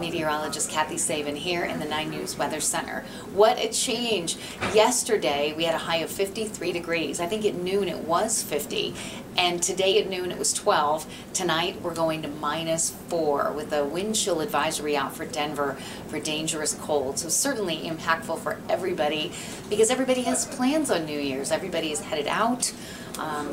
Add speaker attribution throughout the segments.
Speaker 1: Meteorologist Kathy Saban here in the 9 News Weather Center. What a change. Yesterday we had a high of 53 degrees. I think at noon it was 50, and today at noon it was 12. Tonight we're going to -4 with a wind chill advisory out for Denver for dangerous cold. So certainly impactful for everybody because everybody has plans on New Year's. Everybody is headed out.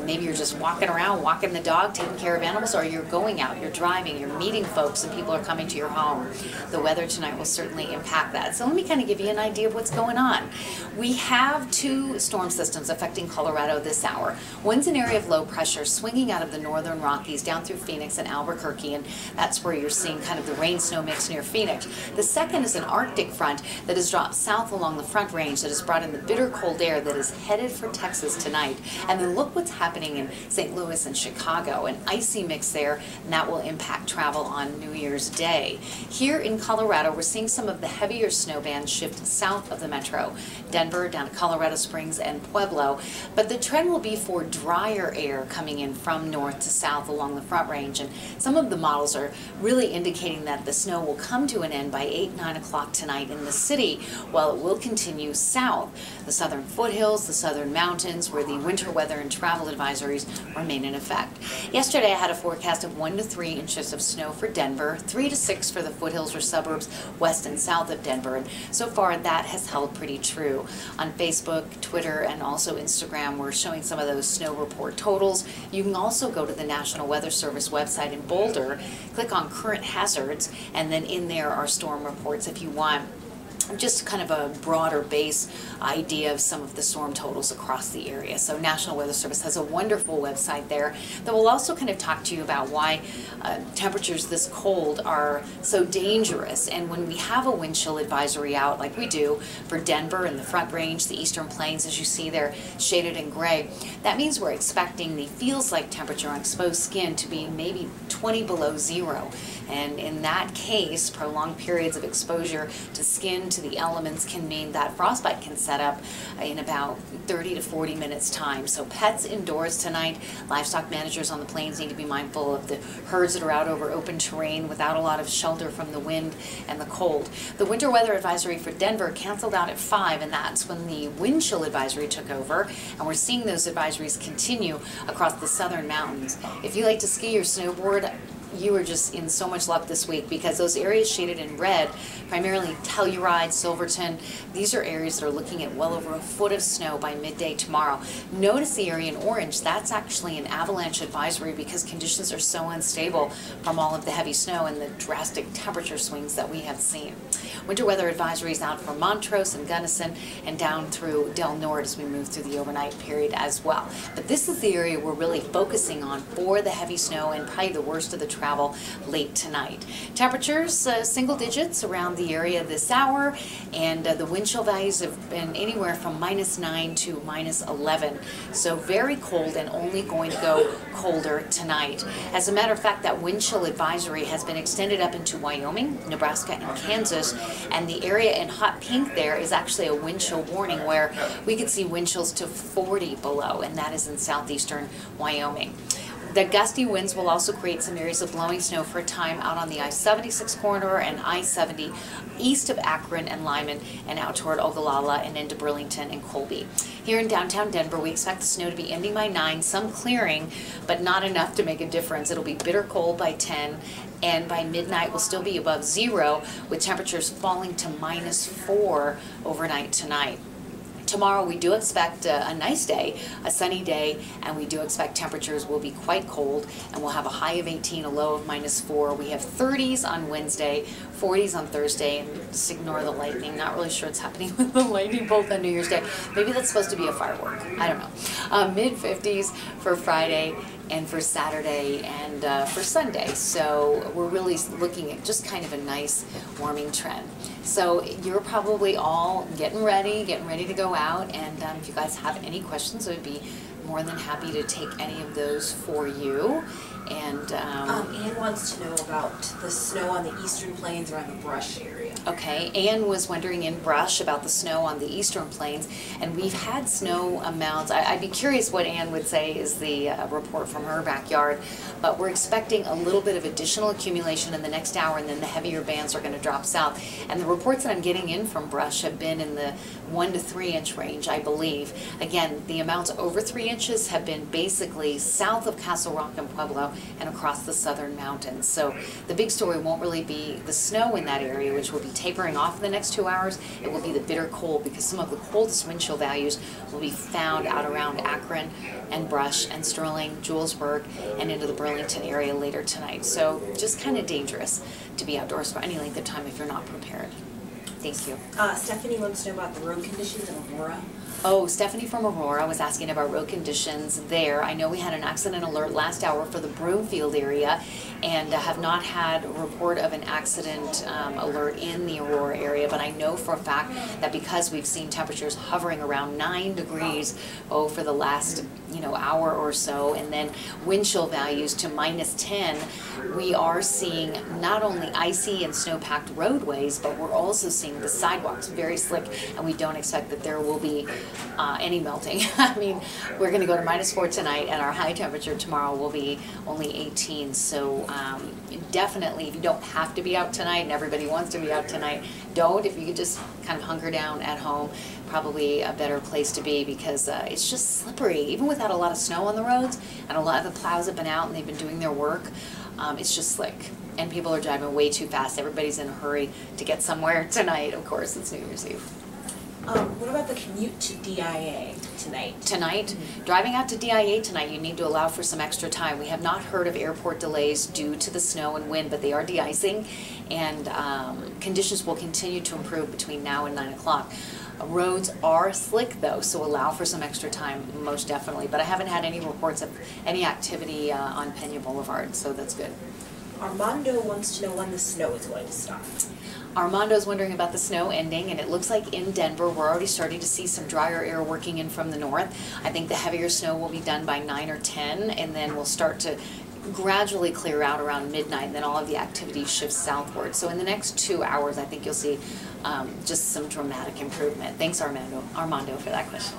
Speaker 1: Maybe you're just walking around, walking the dog, taking care of animals, or you're going out, you're driving, you're meeting folks, and people are coming to your home. The weather tonight will certainly impact that. So let me kind of give you an idea of what's going on. We have 2 storm systems affecting Colorado this hour. One's an area of low pressure swinging out of the northern Rockies down through Phoenix and Albuquerque, and that's where you're seeing kind of the rain-snow mix near Phoenix. The second is an Arctic front that has dropped south along the Front Range that has brought in the bitter cold air that is headed for Texas tonight. And then look what's happening in St. Louis and Chicago. An icy mix there, and that will impact travel on New Year's Day. Here in Colorado, we're seeing some of the heavier snow bands shift south of the metro, Denver down to Colorado Springs and Pueblo, but the trend will be for drier air coming in from north to south along the Front Range, and some of the models are really indicating that the snow will come to an end by 8, 9 o'clock tonight in the city, while it will continue south. The southern foothills, the southern mountains, where the winter weather and travel advisories remain in effect. Yesterday I had a forecast of 1 to 3 inches of snow for Denver, 3 to 6 for the foothills or suburbs west and south of Denver, and so far that has held pretty true. On Facebook, Twitter, and also Instagram, we're showing some of those snow report totals. You can also go to the National Weather Service website in Boulder, click on current hazards, and then in there are storm reports if you want just kind of a broader base idea of some of the storm totals across the area. So National Weather Service has a wonderful website there that will also kind of talk to you about why temperatures this cold are so dangerous. And when we have a wind chill advisory out like we do for Denver and the Front Range, the Eastern Plains, as you see there shaded in gray, that means we're expecting the feels like temperature on exposed skin to be maybe 20 below zero. And in that case, prolonged periods of exposure to skin, to the elements, can mean that frostbite can set up in about 30 to 40 minutes time. So pets indoors tonight. Livestock managers on the plains need to be mindful of the herds that are out over open terrain without a lot of shelter from the wind and the cold. The winter weather advisory for Denver canceled out at 5, and that's when the wind chill advisory took over, and we're seeing those advisories continue across the southern mountains. If you like to ski or snowboard, you are just in so much luck this week because those areas shaded in red, primarily Telluride, Silverton, these are areas that are looking at well over a foot of snow by midday tomorrow. Notice the area in orange, that's actually an avalanche advisory because conditions are so unstable from all of the heavy snow and the drastic temperature swings that we have seen. Winter weather advisories out for Montrose and Gunnison and down through Del Norte as we move through the overnight period as well. But this is the area we're really focusing on for the heavy snow and probably the worst of the travel late tonight. Temperatures single digits around the area this hour, and the wind chill values have been anywhere from -9 to -11. So very cold and only going to go colder tonight. As a matter of fact, that wind chill advisory has been extended up into Wyoming, Nebraska, and Kansas, and the area in hot pink there is actually a wind chill warning where we could see wind chills to 40 below, and that is in southeastern Wyoming. The gusty winds will also create some areas of blowing snow for a time out on the I-76 corridor and I-70 east of Akron and Lyman and out toward Ogallala and into Burlington and Colby. Here in downtown Denver, we expect the snow to be ending by 9, some clearing, but not enough to make a difference. It'll be bitter cold by 10, and by midnight will still be above 0 with temperatures falling to -4 overnight tonight. Tomorrow we do expect a nice day, a sunny day, and we do expect temperatures will be quite cold, and we'll have a high of 18, a low of -4. We have 30s on Wednesday, 40s on Thursday, and just ignore the lightning. Not really sure what's happening with the lightning bolt on New Year's Day. Maybe that's supposed to be a firework. I don't know. Mid-50s for Friday and for Saturday and for Sunday. So we're really looking at just kind of a nice warming trend. So you're probably all getting ready to go out, and if you guys have any questions, I would be more than happy to take any of those for you. And
Speaker 2: Anne wants to know about the snow on the eastern plains around the Brush area.
Speaker 1: okay, Anne was wondering in Brush about the snow on the eastern plains, and we've had snow amounts. I'd be curious what Anne would say is the report from her backyard, but we're expecting a little bit of additional accumulation in the next hour, and then the heavier bands are going to drop south. And the reports that I'm getting in from Brush have been in the 1 to 3 inch range, I believe. Again, the amounts over 3 inches have been basically south of Castle Rock and Pueblo and across the southern mountains. So the big story won't really be the snow in that area, which will be tapering off in the next 2 hours. It will be the bitter cold, because some of the coldest wind chill values will be found out around Akron and Brush and Sterling, Julesburg, and into the Burlington area later tonight. So just kind of dangerous to be outdoors for any length of time if you're not prepared. Thank you.
Speaker 2: Stephanie wants to know about the road conditions in Aurora.
Speaker 1: Oh, Stephanie from Aurora was asking about road conditions there. I know we had an accident alert last hour for the Broomfield area, and have not had a report of an accident alert in the Aurora area, but I know for a fact that because we've seen temperatures hovering around 9 degrees for the last hour or so, and then wind chill values to -10, we are seeing not only icy and snow-packed roadways, but we're also seeing the sidewalks very slick, and we don't expect that there will be any melting. I mean, we're going to go to -4 tonight, and our high temperature tomorrow will be only 18. So definitely, if you don't have to be out tonight, and everybody wants to be out tonight, don't. If you could just kind of hunker down at home, probably a better place to be, because it's just slippery. Even without a lot of snow on the roads, and a lot of the plows have been out and they've been doing their work, it's just slick. And people are driving way too fast. Everybody's in a hurry to get somewhere tonight. Of course, it's New Year's Eve.
Speaker 2: What about the commute to DIA tonight?
Speaker 1: Tonight? Driving out to DIA tonight, you need to allow for some extra time. We have not heard of airport delays due to the snow and wind, but they are de-icing, and conditions will continue to improve between now and 9 o'clock. Roads are slick though, so allow for some extra time, most definitely. But I haven't had any reports of any activity on Pena Boulevard, so that's good.
Speaker 2: Armando wants to know when the snow is going to stop.
Speaker 1: Armando's wondering about the snow ending, and it looks like in Denver we're already starting to see some drier air working in from the north. I think the heavier snow will be done by 9 or 10, and then we'll start to gradually clear out around midnight, and then all of the activity shifts southward. So in the next 2 hours, I think you'll see just some dramatic improvement. Thanks, Armando, for that question.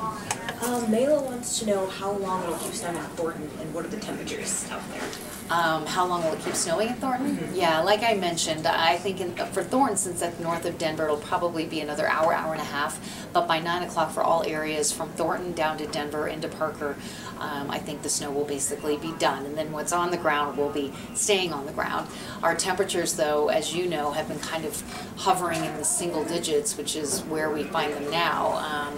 Speaker 2: Mayla wants to know how long it'll keep snowing in Thornton, and what are the temperatures out there?
Speaker 1: How long will it keep snowing in Thornton?
Speaker 2: Mm-hmm.
Speaker 1: Yeah, like I mentioned, I think for Thornton, since that's north of Denver, it'll probably be another hour, hour and a half. But by 9 o'clock for all areas from Thornton down to Denver into Parker, I think the snow will basically be done. And then what's on the ground will be staying on the ground. Our temperatures, though, as you know, have been kind of hovering in the single digits, which is where we find them now.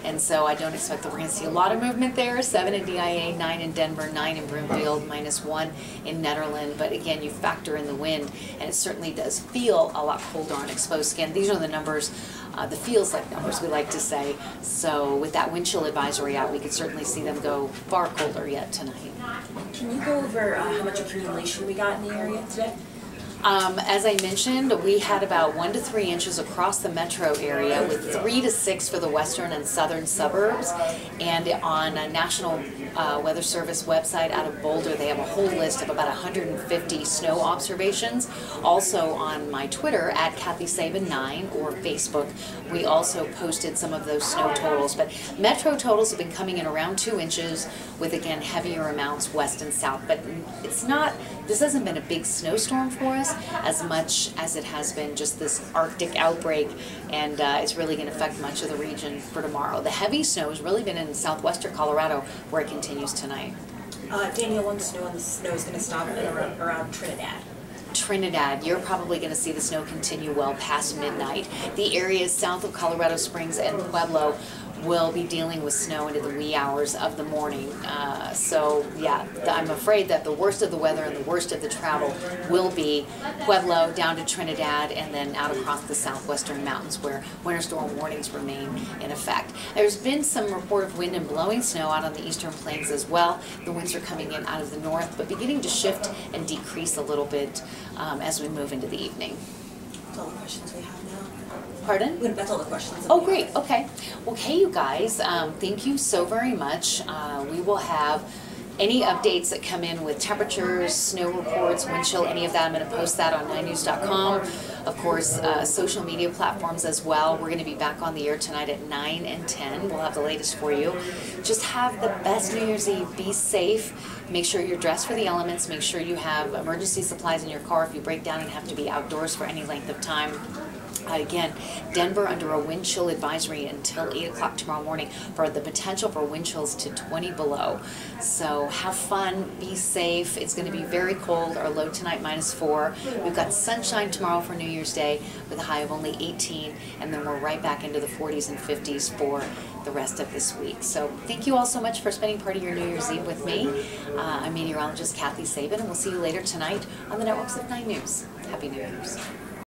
Speaker 1: And so I don't expect that we're going to see a lot of movement there. 7 in DIA, 9 in Denver, 9 in Broomfield, -1 in Netherland. But again, you factor in the wind, and it certainly does feel a lot colder on exposed skin. These are the numbers, the feels like numbers, we like to say. So with that wind chill advisory out, we could certainly see them go far colder yet tonight.
Speaker 2: Can you go over how much accumulation we got in the area today?
Speaker 1: As I mentioned, we had about 1 to 3 inches across the metro area, with 3 to 6 for the western and southern suburbs. And on a National Weather Service website out of Boulder, they have a whole list of about 150 snow observations. Also on my Twitter, at KathySaban9, or Facebook, we also posted some of those snow totals. But metro totals have been coming in around 2 inches, with again heavier amounts west and south. But this hasn't been a big snowstorm for us as much as it has been just this Arctic outbreak, and it's really going to affect much of the region for tomorrow. The heavy snow has really been in southwestern Colorado, where it continues tonight.
Speaker 2: Daniel wants to know when the snow is going to stop around Trinidad.
Speaker 1: Trinidad, you're probably going to see the snow continue well past midnight. The areas south of Colorado Springs and Pueblo will be dealing with snow into the wee hours of the morning. So yeah, I'm afraid that the worst of the weather and the worst of the travel will be Pueblo down to Trinidad, and then out across the southwestern mountains, where winter storm warnings remain in effect. There's been some report of wind and blowing snow out on the eastern plains as well. The winds are coming in out of the north, but beginning to shift and decrease a little bit as we move into the evening.
Speaker 2: That's all the questions we have now.
Speaker 1: Pardon?
Speaker 2: That's all the questions.
Speaker 1: Oh, great. Okay. Well, hey, you guys, thank you so very much. We will have Any updates that come in with temperatures, snow reports, wind chill, any of that, I'm going to post that on 9news.com. Of course, social media platforms as well. We're going to be back on the air tonight at 9 and 10. We'll have the latest for you. Just have the best New Year's Eve. Be safe. Make sure you're dressed for the elements. Make sure you have emergency supplies in your car if you break down and have to be outdoors for any length of time. Again, Denver under a wind chill advisory until 8 o'clock tomorrow morning for the potential for wind chills to 20 below. So have fun, be safe. It's going to be very cold. Our low tonight -4. We've got sunshine tomorrow for New Year's Day with a high of only 18, and then we're right back into the 40s and 50s for the rest of this week. So thank you all so much for spending part of your New Year's Eve with me. I'm meteorologist Kathy Sabin, and we'll see you later tonight on the networks of 9 News. Happy New Year's.